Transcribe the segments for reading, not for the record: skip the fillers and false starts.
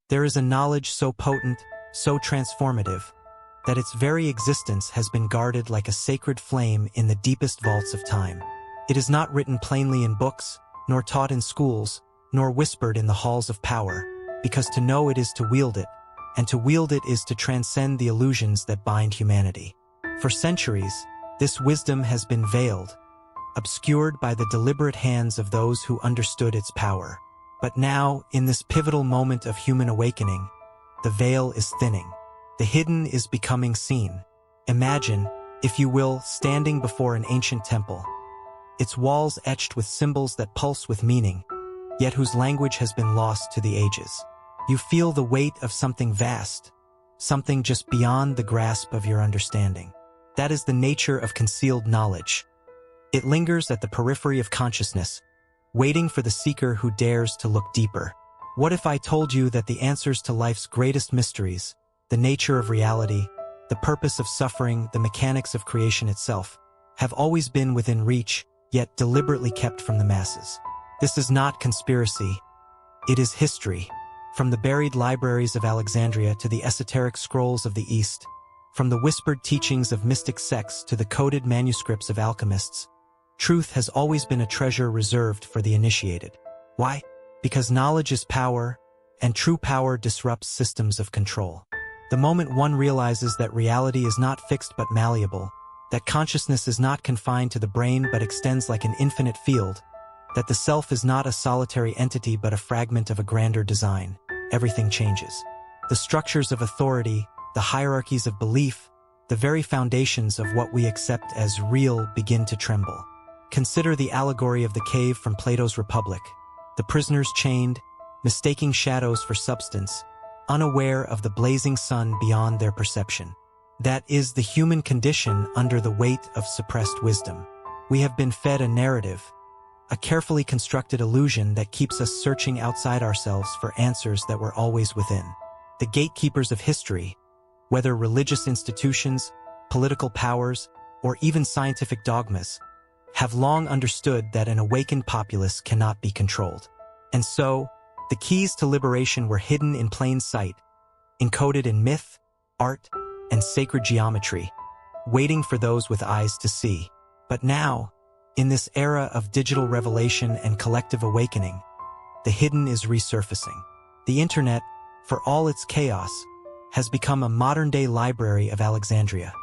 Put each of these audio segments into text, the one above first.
There is a knowledge so potent, so transformative, that its very existence has been guarded like a sacred flame in the deepest vaults of time. It is not written plainly in books, nor taught in schools, nor whispered in the halls of power, because to know it is to wield it, and to wield it is to transcend the illusions that bind humanity. For centuries, this wisdom has been veiled, obscured by the deliberate hands of those who understood its power. But now, in this pivotal moment of human awakening, the veil is thinning. The hidden is becoming seen. Imagine, if you will, standing before an ancient temple, its walls etched with symbols that pulse with meaning, yet whose language has been lost to the ages. You feel the weight of something vast, something just beyond the grasp of your understanding. That is the nature of concealed knowledge. It lingers at the periphery of consciousness, waiting for the seeker who dares to look deeper. What if I told you that the answers to life's greatest mysteries, the nature of reality, the purpose of suffering, the mechanics of creation itself, have always been within reach, yet deliberately kept from the masses? This is not conspiracy. It is history. From the buried libraries of Alexandria to the esoteric scrolls of the East, from the whispered teachings of mystic sects to the coded manuscripts of alchemists, truth has always been a treasure reserved for the initiated. Why? Because knowledge is power, and true power disrupts systems of control. The moment one realizes that reality is not fixed but malleable, that consciousness is not confined to the brain but extends like an infinite field, that the self is not a solitary entity but a fragment of a grander design, everything changes. The structures of authority, the hierarchies of belief, the very foundations of what we accept as real begin to tremble. Consider the allegory of the cave from Plato's Republic. The prisoners chained, mistaking shadows for substance, unaware of the blazing sun beyond their perception. That is the human condition under the weight of suppressed wisdom. We have been fed a narrative, a carefully constructed illusion that keeps us searching outside ourselves for answers that were always within. The gatekeepers of history, whether religious institutions, political powers, or even scientific dogmas, have long understood that an awakened populace cannot be controlled. And so, the keys to liberation were hidden in plain sight, encoded in myth, art, and sacred geometry, waiting for those with eyes to see. But now, in this era of digital revelation and collective awakening, the hidden is resurfacing. The internet, for all its chaos, has become a modern-day library of Alexandria.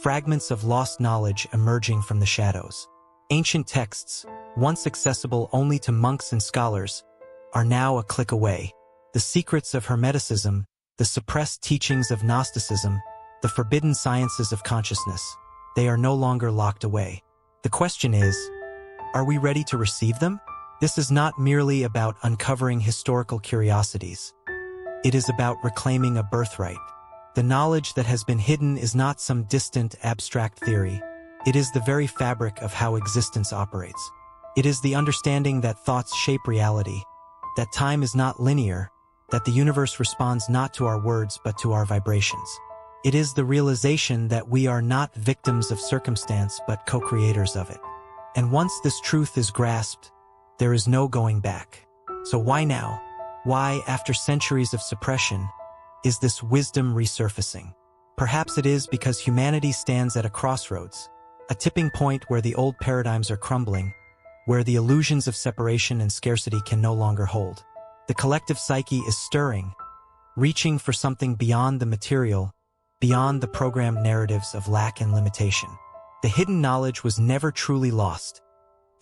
Fragments of lost knowledge emerging from the shadows. Ancient texts, once accessible only to monks and scholars, are now a click away. The secrets of Hermeticism, the suppressed teachings of Gnosticism, the forbidden sciences of consciousness, they are no longer locked away. The question is, are we ready to receive them? This is not merely about uncovering historical curiosities. It is about reclaiming a birthright. The knowledge that has been hidden is not some distant, abstract theory. It is the very fabric of how existence operates. It is the understanding that thoughts shape reality, that time is not linear, that the universe responds not to our words but to our vibrations. It is the realization that we are not victims of circumstance but co-creators of it. And once this truth is grasped, there is no going back. So why now? Why, after centuries of suppression, is this wisdom resurfacing? Perhaps it is because humanity stands at a crossroads, a tipping point where the old paradigms are crumbling, where the illusions of separation and scarcity can no longer hold. The collective psyche is stirring, reaching for something beyond the material, beyond the programmed narratives of lack and limitation. The hidden knowledge was never truly lost.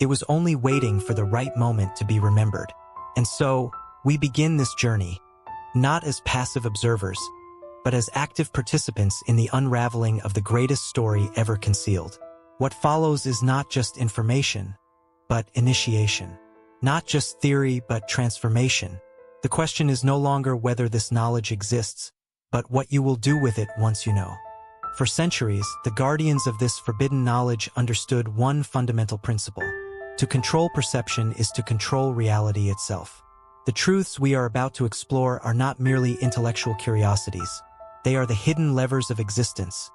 It was only waiting for the right moment to be remembered. And so, we begin this journey, not as passive observers, but as active participants in the unraveling of the greatest story ever concealed. What follows is not just information, but initiation. Not just theory, but transformation. The question is no longer whether this knowledge exists, but what you will do with it once you know. For centuries, the guardians of this forbidden knowledge understood one fundamental principle. To control perception is to control reality itself. The truths we are about to explore are not merely intellectual curiosities. They are the hidden levers of existence,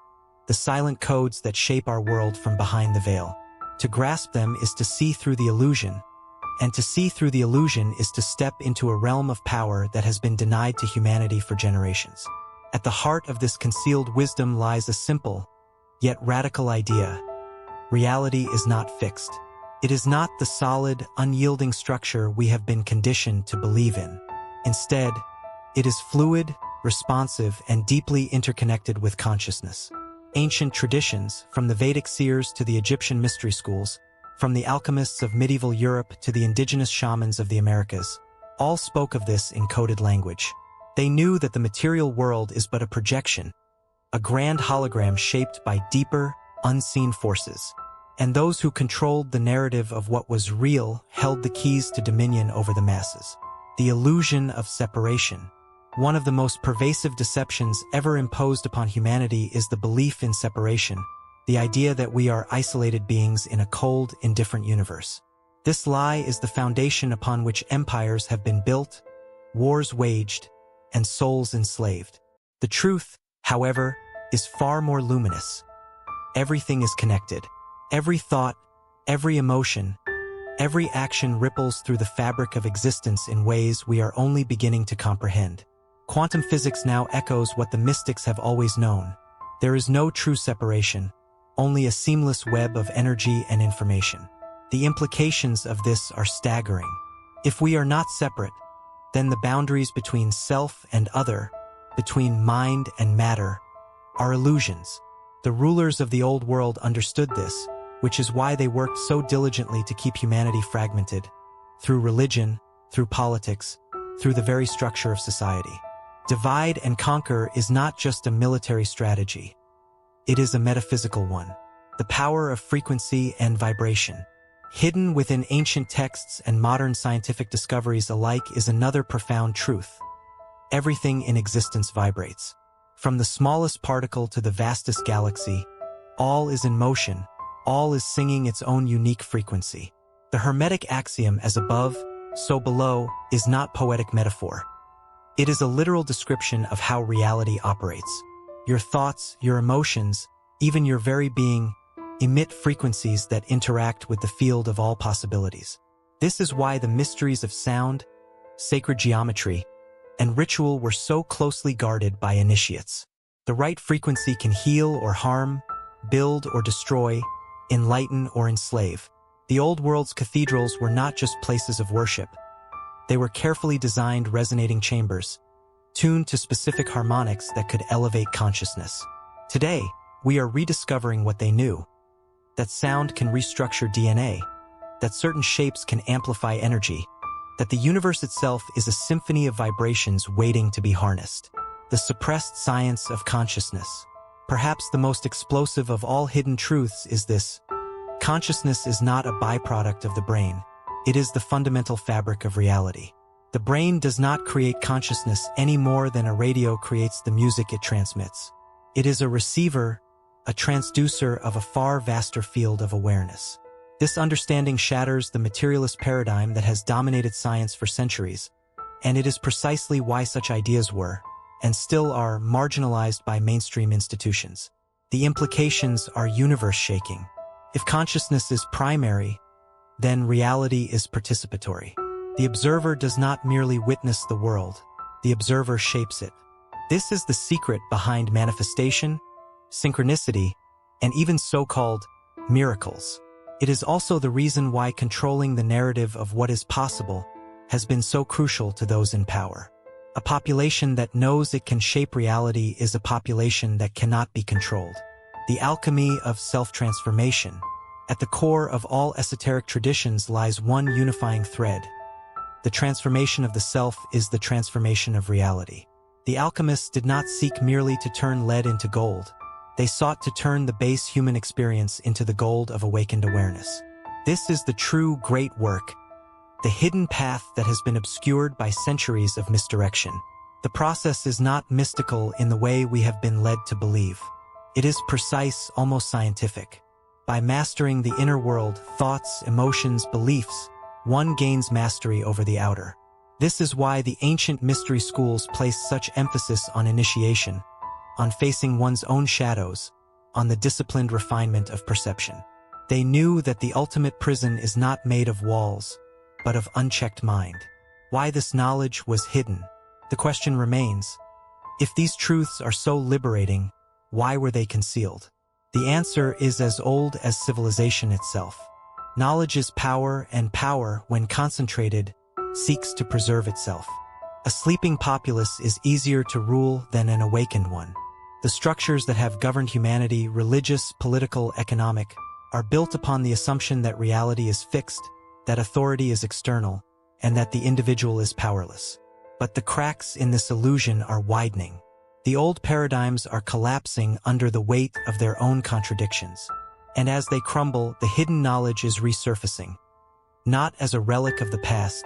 the silent codes that shape our world from behind the veil. To grasp them is to see through the illusion, And to see through the illusion is to step into a realm of power that has been denied to humanity for generations. At the heart of this concealed wisdom lies a simple, yet radical idea. Reality is not fixed. It is not the solid, unyielding structure we have been conditioned to believe in. Instead, it is fluid, responsive, and deeply interconnected with consciousness. Ancient traditions, from the Vedic seers to the Egyptian mystery schools, from the alchemists of medieval Europe to the indigenous shamans of the Americas, all spoke of this in coded language. They knew that the material world is but a projection, a grand hologram shaped by deeper, unseen forces. And those who controlled the narrative of what was real held the keys to dominion over the masses. The illusion of separation. One of the most pervasive deceptions ever imposed upon humanity is the belief in separation, the idea that we are isolated beings in a cold, indifferent universe. This lie is the foundation upon which empires have been built, wars waged, and souls enslaved. The truth, however, is far more luminous. Everything is connected. Every thought, every emotion, every action ripples through the fabric of existence in ways we are only beginning to comprehend. Quantum physics now echoes what the mystics have always known. There is no true separation, only a seamless web of energy and information. The implications of this are staggering. If we are not separate, then the boundaries between self and other, between mind and matter, are illusions. The rulers of the old world understood this, which is why they worked so diligently to keep humanity fragmented, through religion, through politics, through the very structure of society. Divide and conquer is not just a military strategy. It is a metaphysical one. The power of frequency and vibration. Hidden within ancient texts and modern scientific discoveries alike is another profound truth. Everything in existence vibrates. From the smallest particle to the vastest galaxy, all is in motion, all is singing its own unique frequency. The Hermetic axiom, as above, so below, is not poetic metaphor. It is a literal description of how reality operates. Your thoughts, your emotions, even your very being, emit frequencies that interact with the field of all possibilities. This is why the mysteries of sound, sacred geometry, and ritual were so closely guarded by initiates. The right frequency can heal or harm, build or destroy, enlighten or enslave. The old world's cathedrals were not just places of worship. They were carefully designed resonating chambers, tuned to specific harmonics that could elevate consciousness. Today, we are rediscovering what they knew. That sound can restructure DNA, that certain shapes can amplify energy, that the universe itself is a symphony of vibrations waiting to be harnessed. The suppressed science of consciousness. Perhaps the most explosive of all hidden truths is this: consciousness is not a byproduct of the brain. It is the fundamental fabric of reality. The brain does not create consciousness any more than a radio creates the music it transmits. It is a receiver, a transducer of a far vaster field of awareness. This understanding shatters the materialist paradigm that has dominated science for centuries, and it is precisely why such ideas were, and still are, marginalized by mainstream institutions. The implications are universe-shaking. If consciousness is primary, then reality is participatory. The observer does not merely witness the world, the observer shapes it. This is the secret behind manifestation, synchronicity, and even so-called miracles. It is also the reason why controlling the narrative of what is possible has been so crucial to those in power. A population that knows it can shape reality is a population that cannot be controlled. The alchemy of self-transformation. At the core of all esoteric traditions lies one unifying thread. The transformation of the self is the transformation of reality. The alchemists did not seek merely to turn lead into gold. They sought to turn the base human experience into the gold of awakened awareness. This is the true great work, the hidden path that has been obscured by centuries of misdirection. The process is not mystical in the way we have been led to believe. It is precise, almost scientific. By mastering the inner world, thoughts, emotions, beliefs, one gains mastery over the outer. This is why the ancient mystery schools placed such emphasis on initiation, on facing one's own shadows, on the disciplined refinement of perception. They knew that the ultimate prison is not made of walls, but of unchecked mind. Why this knowledge was hidden? The question remains, if these truths are so liberating, why were they concealed? The answer is as old as civilization itself. Knowledge is power, and power, when concentrated, seeks to preserve itself. A sleeping populace is easier to rule than an awakened one. The structures that have governed humanity, religious, political, economic, are built upon the assumption that reality is fixed, that authority is external, and that the individual is powerless. But the cracks in this illusion are widening. The old paradigms are collapsing under the weight of their own contradictions. And as they crumble, the hidden knowledge is resurfacing, not as a relic of the past,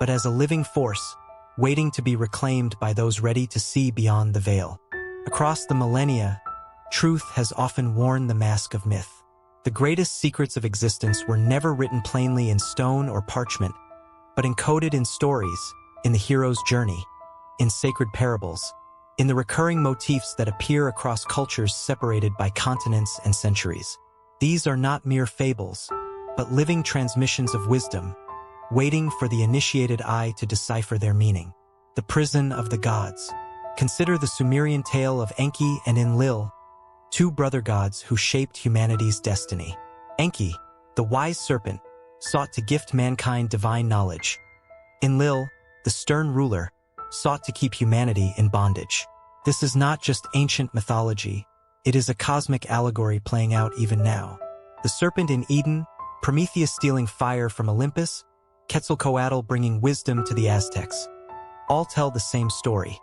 but as a living force, waiting to be reclaimed by those ready to see beyond the veil. Across the millennia, truth has often worn the mask of myth. The greatest secrets of existence were never written plainly in stone or parchment, but encoded in stories, in the hero's journey, in sacred parables, in the recurring motifs that appear across cultures separated by continents and centuries. These are not mere fables, but living transmissions of wisdom, waiting for the initiated eye to decipher their meaning. The prison of the gods. Consider the Sumerian tale of Enki and Enlil, two brother gods who shaped humanity's destiny. Enki, the wise serpent, sought to gift mankind divine knowledge. Enlil, the stern ruler, sought to keep humanity in bondage. This is not just ancient mythology, it is a cosmic allegory playing out even now. The serpent in Eden, Prometheus stealing fire from Olympus, Quetzalcoatl bringing wisdom to the Aztecs. All tell the same story.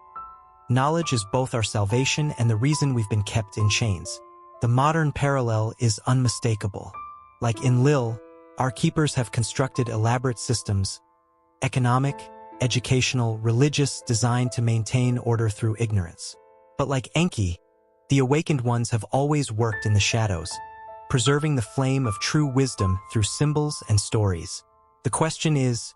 Knowledge is both our salvation and the reason we've been kept in chains. The modern parallel is unmistakable. Like Enlil, our keepers have constructed elaborate systems, economic, educational, religious, designed to maintain order through ignorance. But like Enki, the awakened ones have always worked in the shadows, preserving the flame of true wisdom through symbols and stories. The question is,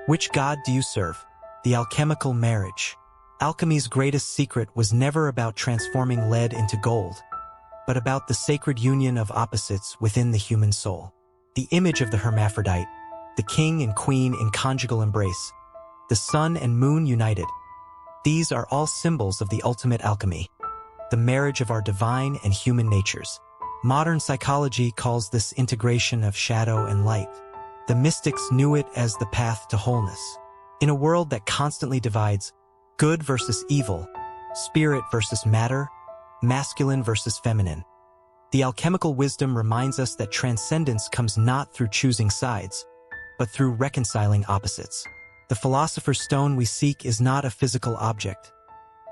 which god do you serve? The alchemical marriage. Alchemy's greatest secret was never about transforming lead into gold, but about the sacred union of opposites within the human soul. The image of the hermaphrodite, the king and queen in conjugal embrace, the sun and moon united. These are all symbols of the ultimate alchemy, the marriage of our divine and human natures. Modern psychology calls this integration of shadow and light. The mystics knew it as the path to wholeness. In a world that constantly divides good versus evil, spirit versus matter, masculine versus feminine, the alchemical wisdom reminds us that transcendence comes not through choosing sides, but through reconciling opposites. The philosopher's stone we seek is not a physical object,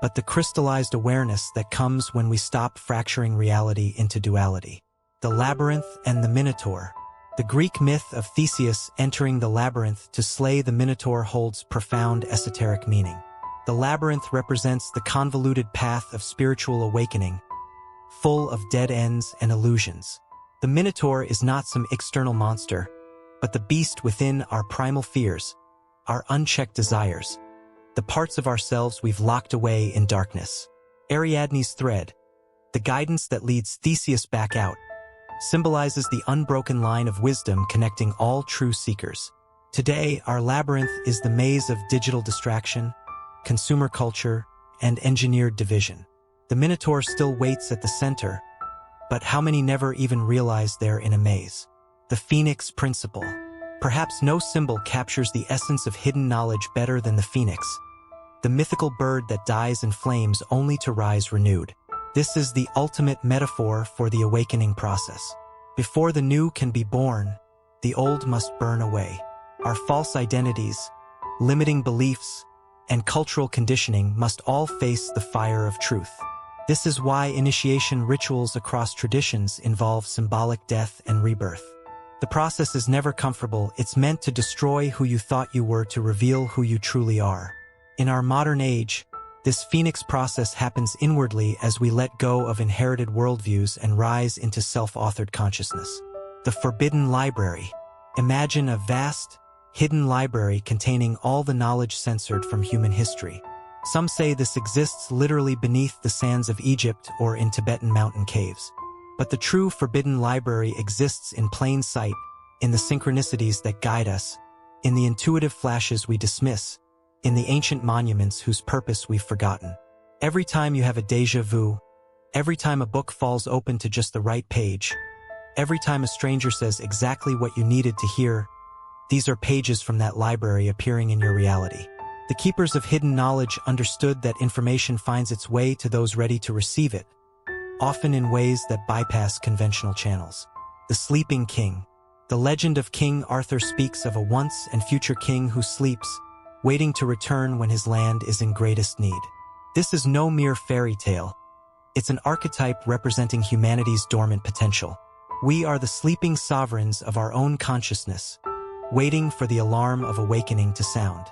but the crystallized awareness that comes when we stop fracturing reality into duality. The labyrinth and the minotaur. The Greek myth of Theseus entering the labyrinth to slay the minotaur holds profound esoteric meaning. The labyrinth represents the convoluted path of spiritual awakening, full of dead ends and illusions. The minotaur is not some external monster, but the beast within our primal fears, our unchecked desires, the parts of ourselves we've locked away in darkness. Ariadne's thread, the guidance that leads Theseus back out, symbolizes the unbroken line of wisdom connecting all true seekers. Today, our labyrinth is the maze of digital distraction, consumer culture, and engineered division. The minotaur still waits at the center, but how many never even realize they're in a maze? The phoenix principle. Perhaps no symbol captures the essence of hidden knowledge better than the phoenix, the mythical bird that dies in flames only to rise renewed. This is the ultimate metaphor for the awakening process. Before the new can be born, the old must burn away. Our false identities, limiting beliefs, and cultural conditioning must all face the fire of truth. This is why initiation rituals across traditions involve symbolic death and rebirth. The process is never comfortable. It's meant to destroy who you thought you were to reveal who you truly are. In our modern age, this phoenix process happens inwardly as we let go of inherited worldviews and rise into self-authored consciousness. The forbidden library. Imagine a vast, hidden library containing all the knowledge censored from human history. Some say this exists literally beneath the sands of Egypt or in Tibetan mountain caves. But the true forbidden library exists in plain sight, in the synchronicities that guide us, in the intuitive flashes we dismiss, in the ancient monuments whose purpose we've forgotten. Every time you have a déjà vu, every time a book falls open to just the right page, every time a stranger says exactly what you needed to hear, these are pages from that library appearing in your reality. The keepers of hidden knowledge understood that information finds its way to those ready to receive it, often in ways that bypass conventional channels. The Sleeping King. The legend of King Arthur speaks of a once and future king who sleeps, waiting to return when his land is in greatest need. This is no mere fairy tale. It's an archetype representing humanity's dormant potential. We are the sleeping sovereigns of our own consciousness, waiting for the alarm of awakening to sound.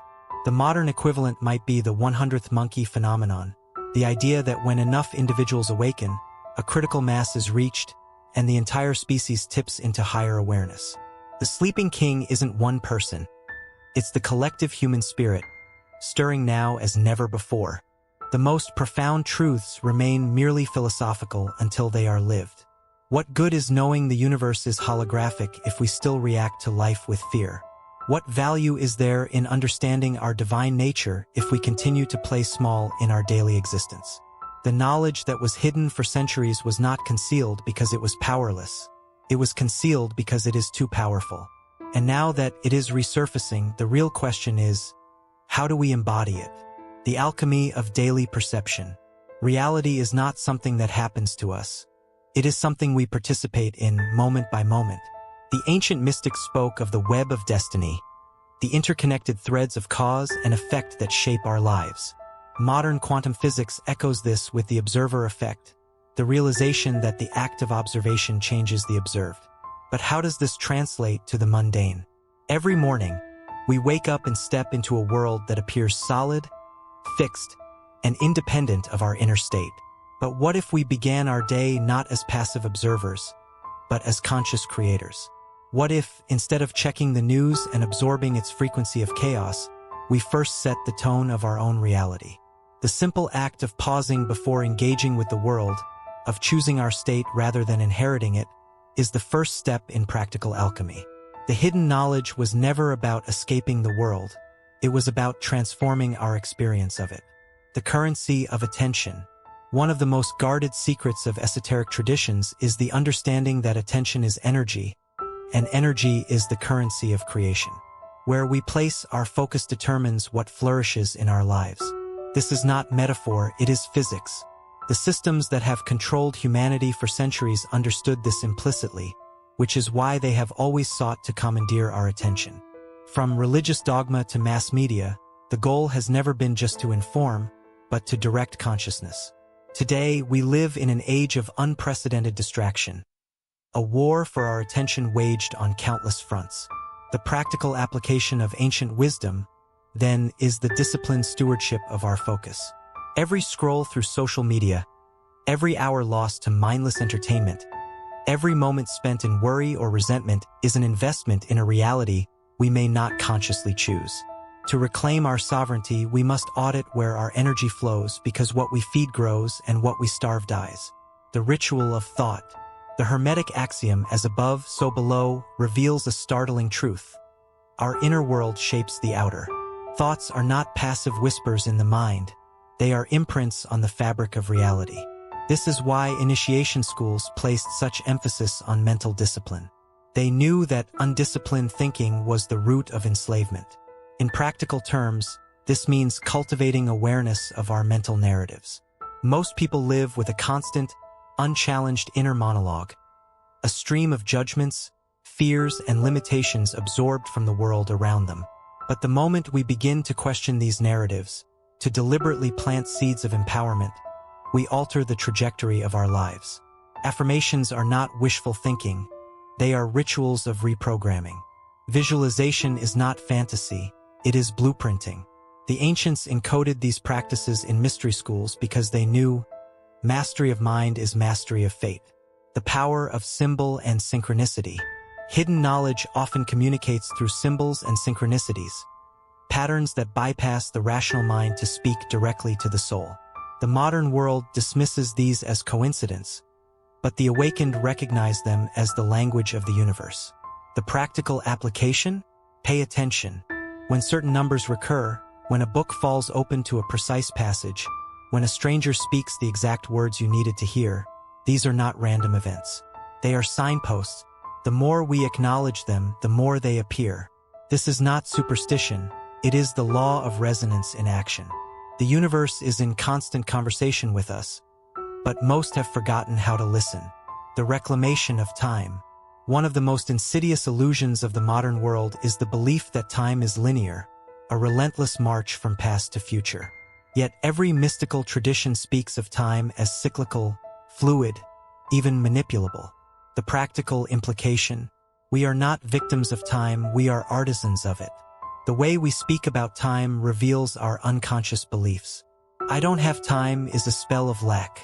The modern equivalent might be the 100th monkey phenomenon, the idea that when enough individuals awaken, a critical mass is reached, and the entire species tips into higher awareness. The Sleeping King isn't one person. It's the collective human spirit, stirring now as never before. The most profound truths remain merely philosophical until they are lived. What good is knowing the universe is holographic if we still react to life with fear? What value is there in understanding our divine nature if we continue to play small in our daily existence? The knowledge that was hidden for centuries was not concealed because it was powerless. It was concealed because it is too powerful. And now that it is resurfacing, the real question is, how do we embody it? The alchemy of daily perception. Reality is not something that happens to us. It is something we participate in moment by moment. The ancient mystics spoke of the web of destiny, the interconnected threads of cause and effect that shape our lives. Modern quantum physics echoes this with the observer effect, the realization that the act of observation changes the observed. But how does this translate to the mundane? Every morning, we wake up and step into a world that appears solid, fixed, and independent of our inner state. But what if we began our day not as passive observers, but as conscious creators? What if, instead of checking the news and absorbing its frequency of chaos, we first set the tone of our own reality? The simple act of pausing before engaging with the world, of choosing our state rather than inheriting it, is the first step in practical alchemy. The hidden knowledge was never about escaping the world. It was about transforming our experience of it. The currency of attention. One of the most guarded secrets of esoteric traditions is the understanding that attention is energy, and energy is the currency of creation. Where we place our focus determines what flourishes in our lives. This is not metaphor, it is physics. The systems that have controlled humanity for centuries understood this implicitly, which is why they have always sought to commandeer our attention. From religious dogma to mass media, the goal has never been just to inform, but to direct consciousness. Today, we live in an age of unprecedented distraction, a war for our attention waged on countless fronts. The practical application of ancient wisdom, then, is the disciplined stewardship of our focus. Every scroll through social media, every hour lost to mindless entertainment, every moment spent in worry or resentment is an investment in a reality we may not consciously choose. To reclaim our sovereignty, we must audit where our energy flows, because what we feed grows and what we starve dies. The ritual of thought. The Hermetic axiom, as above, so below, reveals a startling truth. Our inner world shapes the outer. Thoughts are not passive whispers in the mind. They are imprints on the fabric of reality. This is why initiation schools placed such emphasis on mental discipline. They knew that undisciplined thinking was the root of enslavement. In practical terms, this means cultivating awareness of our mental narratives. Most people live with a constant, unchallenged inner monologue, a stream of judgments, fears, and limitations absorbed from the world around them. But the moment we begin to question these narratives, to deliberately plant seeds of empowerment, we alter the trajectory of our lives. Affirmations are not wishful thinking, they are rituals of reprogramming. Visualization is not fantasy, it is blueprinting. The ancients encoded these practices in mystery schools because they knew mastery of mind is mastery of fate. The power of symbol and synchronicity. Hidden knowledge often communicates through symbols and synchronicities, patterns that bypass the rational mind to speak directly to the soul. The modern world dismisses these as coincidence, but the awakened recognize them as the language of the universe. The practical application? Pay attention. When certain numbers recur, when a book falls open to a precise passage, when a stranger speaks the exact words you needed to hear, these are not random events. They are signposts. The more we acknowledge them, the more they appear. This is not superstition. It is the law of resonance in action. The universe is in constant conversation with us, but most have forgotten how to listen. The reclamation of time. One of the most insidious illusions of the modern world is the belief that time is linear, a relentless march from past to future. Yet every mystical tradition speaks of time as cyclical, fluid, even manipulable. The practical implication: we are not victims of time, we are artisans of it. The way we speak about time reveals our unconscious beliefs. I don't have time is a spell of lack.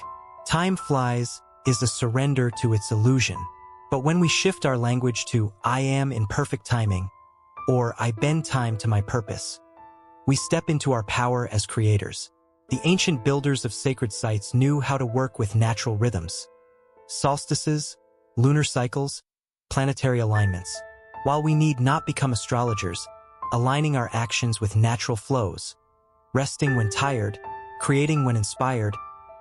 Time flies is a surrender to its illusion. But when we shift our language to I am in perfect timing, or I bend time to my purpose, we step into our power as creators. The ancient builders of sacred sites knew how to work with natural rhythms. Solstices, lunar cycles, planetary alignments. While we need not become astrologers, aligning our actions with natural flows, resting when tired, creating when inspired,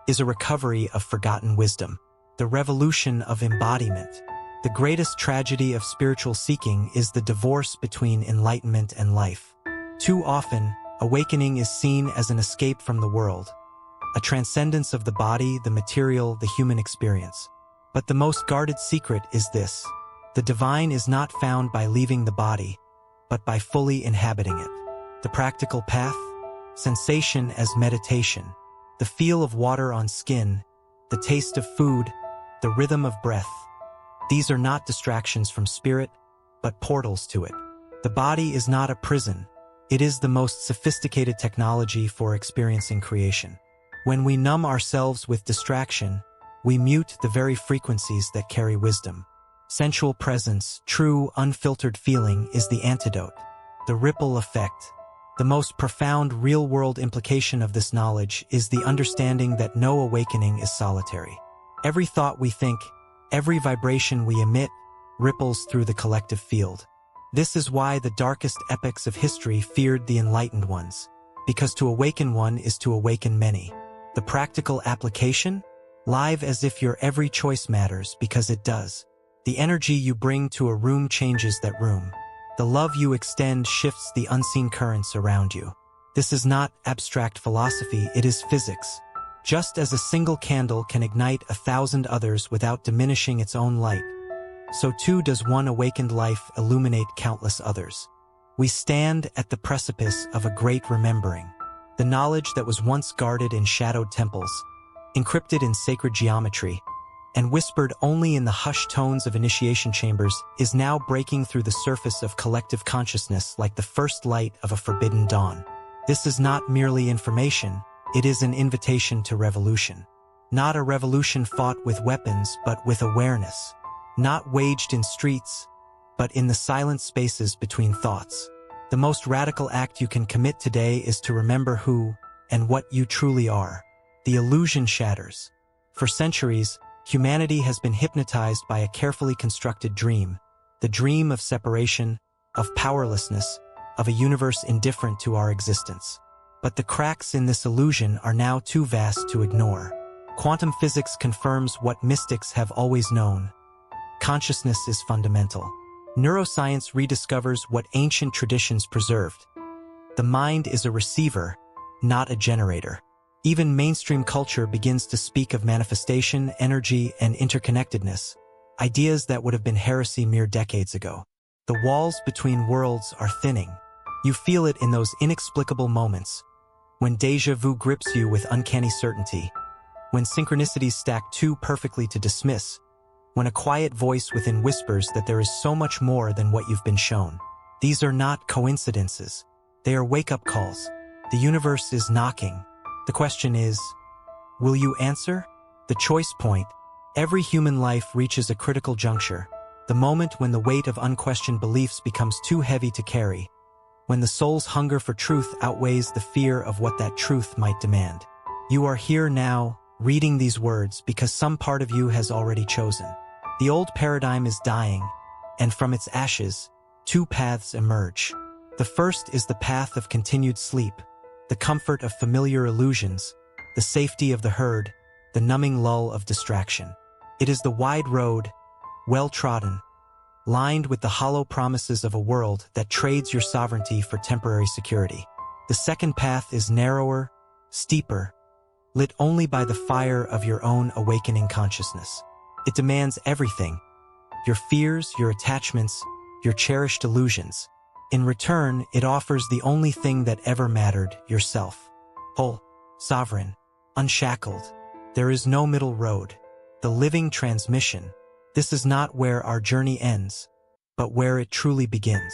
is a recovery of forgotten wisdom. The revolution of embodiment. The greatest tragedy of spiritual seeking is the divorce between enlightenment and life. Too often, awakening is seen as an escape from the world, a transcendence of the body, the material, the human experience. But the most guarded secret is this: the divine is not found by leaving the body, but by fully inhabiting it. The practical path: sensation as meditation, the feel of water on skin, the taste of food, the rhythm of breath. These are not distractions from spirit, but portals to it. The body is not a prison. It is the most sophisticated technology for experiencing creation. When we numb ourselves with distraction, we mute the very frequencies that carry wisdom. Sensual presence, true, unfiltered feeling, is the antidote. The ripple effect. The most profound real-world implication of this knowledge is the understanding that no awakening is solitary. Every thought we think, every vibration we emit, ripples through the collective field. This is why the darkest epochs of history feared the enlightened ones, because to awaken one is to awaken many. The practical application? Live as if your every choice matters, because it does. The energy you bring to a room changes that room. The love you extend shifts the unseen currents around you. This is not abstract philosophy, it is physics. Just as a single candle can ignite 1,000 others without diminishing its own light, so too does one awakened life illuminate countless others. We stand at the precipice of a great remembering. The knowledge that was once guarded in shadowed temples, encrypted in sacred geometry, and whispered only in the hushed tones of initiation chambers, is now breaking through the surface of collective consciousness like the first light of a forbidden dawn. This is not merely information, it is an invitation to revolution. Not a revolution fought with weapons, but with awareness. Not waged in streets, but in the silent spaces between thoughts. The most radical act you can commit today is to remember who and what you truly are. The illusion shatters. For centuries, humanity has been hypnotized by a carefully constructed dream. The dream of separation, of powerlessness, of a universe indifferent to our existence. But the cracks in this illusion are now too vast to ignore. Quantum physics confirms what mystics have always known. Consciousness is fundamental. Neuroscience rediscovers what ancient traditions preserved. The mind is a receiver, not a generator. Even mainstream culture begins to speak of manifestation, energy, and interconnectedness, ideas that would have been heresy mere decades ago. The walls between worlds are thinning. You feel it in those inexplicable moments, when déjà vu grips you with uncanny certainty, when synchronicities stack too perfectly to dismiss, when a quiet voice within whispers that there is so much more than what you've been shown. These are not coincidences. They are wake-up calls. The universe is knocking. The question is, will you answer? The choice point. Every human life reaches a critical juncture, the moment when the weight of unquestioned beliefs becomes too heavy to carry, when the soul's hunger for truth outweighs the fear of what that truth might demand. You are here now, reading these words because some part of you has already chosen. The old paradigm is dying, and from its ashes, two paths emerge. The first is the path of continued sleep, the comfort of familiar illusions, the safety of the herd, the numbing lull of distraction. It is the wide road, well-trodden, lined with the hollow promises of a world that trades your sovereignty for temporary security. The second path is narrower, steeper, lit only by the fire of your own awakening consciousness. It demands everything, your fears, your attachments, your cherished illusions. In return, it offers the only thing that ever mattered, yourself. Whole, sovereign, unshackled. There is no middle road. The living transmission. This is not where our journey ends, but where it truly begins.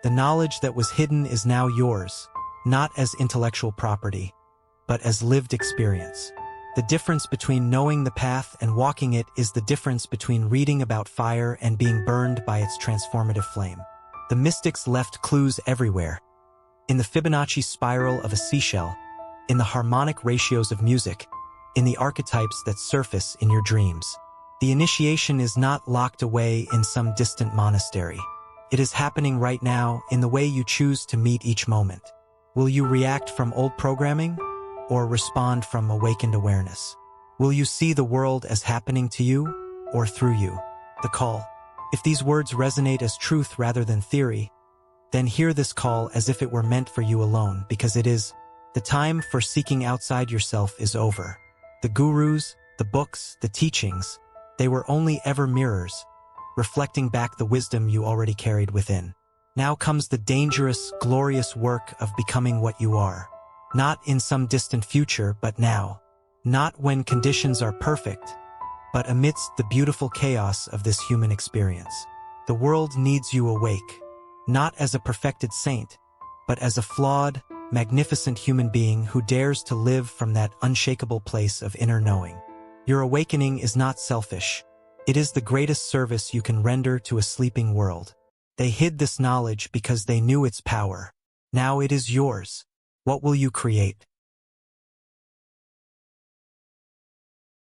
The knowledge that was hidden is now yours, not as intellectual property, but as lived experience. The difference between knowing the path and walking it is the difference between reading about fire and being burned by its transformative flame. The mystics left clues everywhere. In the Fibonacci spiral of a seashell, in the harmonic ratios of music, in the archetypes that surface in your dreams. The initiation is not locked away in some distant monastery. It is happening right now in the way you choose to meet each moment. Will you react from old programming, or respond from awakened awareness? Will you see the world as happening to you, or through you? The call. If these words resonate as truth rather than theory, then hear this call as if it were meant for you alone, because it is. The time for seeking outside yourself is over. The gurus, the books, the teachings, they were only ever mirrors, reflecting back the wisdom you already carried within. Now comes the dangerous, glorious work of becoming what you are. Not in some distant future, but now. Not when conditions are perfect, but amidst the beautiful chaos of this human experience. The world needs you awake, not as a perfected saint, but as a flawed, magnificent human being who dares to live from that unshakable place of inner knowing. Your awakening is not selfish. It is the greatest service you can render to a sleeping world. They hid this knowledge because they knew its power. Now it is yours. What will you create?